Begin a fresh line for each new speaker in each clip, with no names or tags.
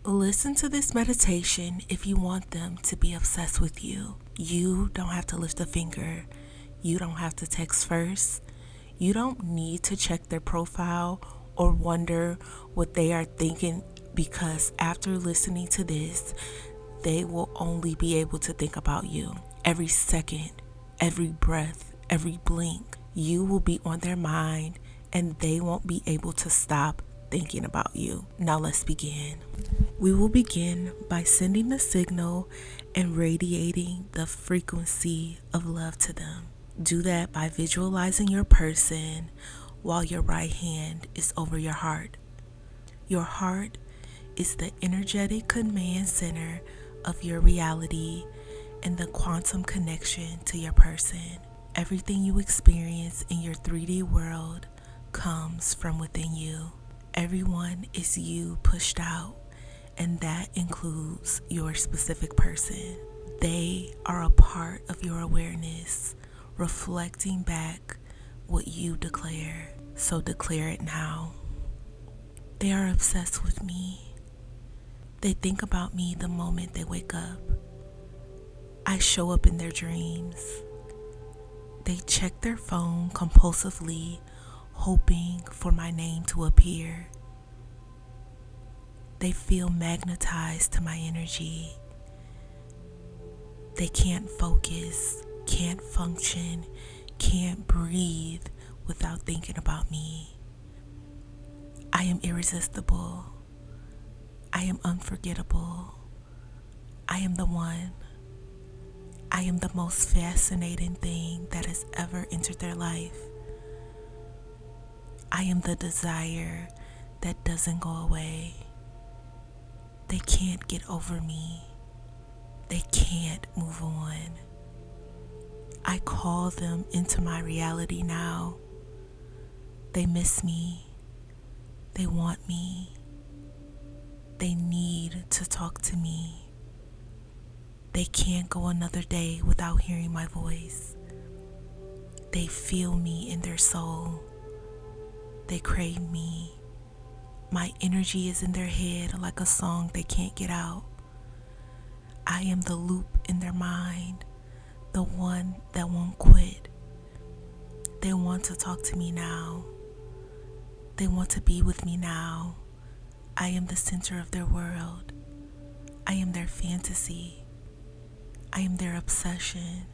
Listen to this meditation if you want them to be obsessed with you. You don't have to lift a finger. You don't have to text first. You don't need to check their profile or wonder what they are thinking, because after listening to this, they will only be able to think about you. Every second, every breath, every blink, you will be on their mind and they won't be able to stop thinking about you. Now let's begin. We will begin by sending the signal and radiating the frequency of love to them. Do that by visualizing your person while your right hand is over your heart. Your heart is the energetic command center of your reality and the quantum connection to your person. Everything you experience in your 3D world comes from within you. Everyone is you pushed out, and that includes your specific person. They are a part of your awareness, reflecting back what you declare. So declare it now. They are obsessed with me. They think about me the moment they wake up. I show up in their dreams. They check their phone compulsively, hoping for my name to appear. They feel magnetized to my energy. They can't focus, can't function, can't breathe without thinking about me. I am irresistible. I am unforgettable. I am the one. I am the most fascinating thing that has ever entered their life. I am the desire that doesn't go away. They can't get over me. They can't move on. I call them into my reality now. They miss me. They want me. They need to talk to me. They can't go another day without hearing my voice. They feel me in their soul. They crave me. My energy is in their head like a song they can't get out. I am the loop in their mind, the one that won't quit. They want to talk to me now. They want to be with me now. I am the center of their world. I am their fantasy. I am their obsession.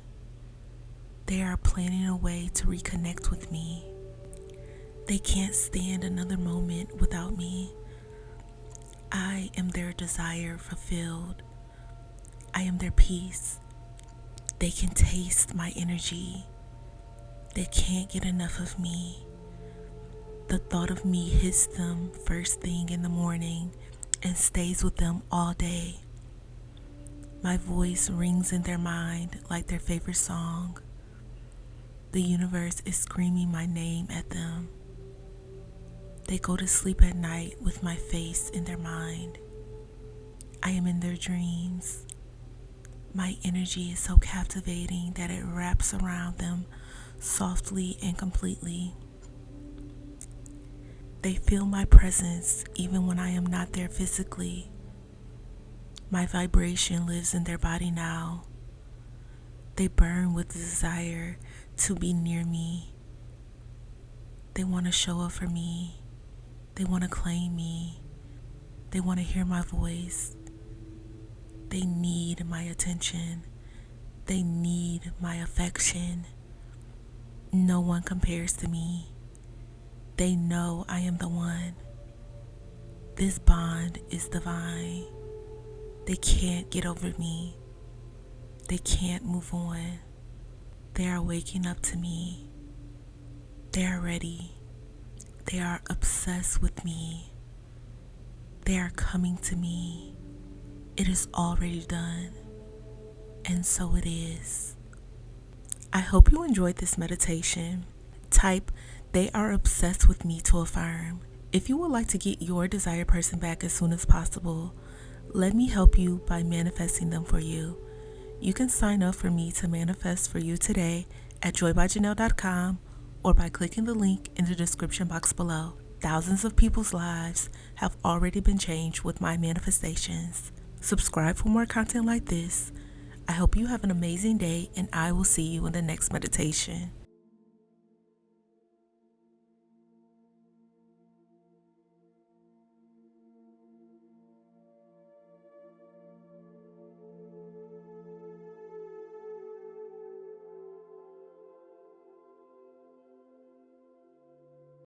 They are planning a way to reconnect with me. They can't stand another moment without me. I am their desire fulfilled. I am their peace. They can taste my energy. They can't get enough of me. The thought of me hits them first thing in the morning and stays with them all day. My voice rings in their mind like their favorite song. The universe is screaming my name at them. They go to sleep at night with my face in their mind. I am in their dreams. My energy is so captivating that it wraps around them softly and completely. They feel my presence even when I am not there physically. My vibration lives in their body now. They burn with the desire to be near me. They want to show up for me. They want to claim me. They want to hear my voice. They need my attention. They need my affection. No one compares to me. They know I am the one. This bond is divine. They can't get over me. They can't move on. They are waking up to me. They are ready. They are obsessed with me. They are coming to me. It is already done. And so it is. I hope you enjoyed this meditation. Type, "They are obsessed with me" to affirm. If you would like to get your desired person back as soon as possible, let me help you by manifesting them for you. You can sign up for me to manifest for you today at joybyjanell.com or by clicking the link in the description box below. thousands of people's lives have already been changed with my manifestations. Subscribe for more content like this. I hope you have an amazing day, and I will see you in the next meditation.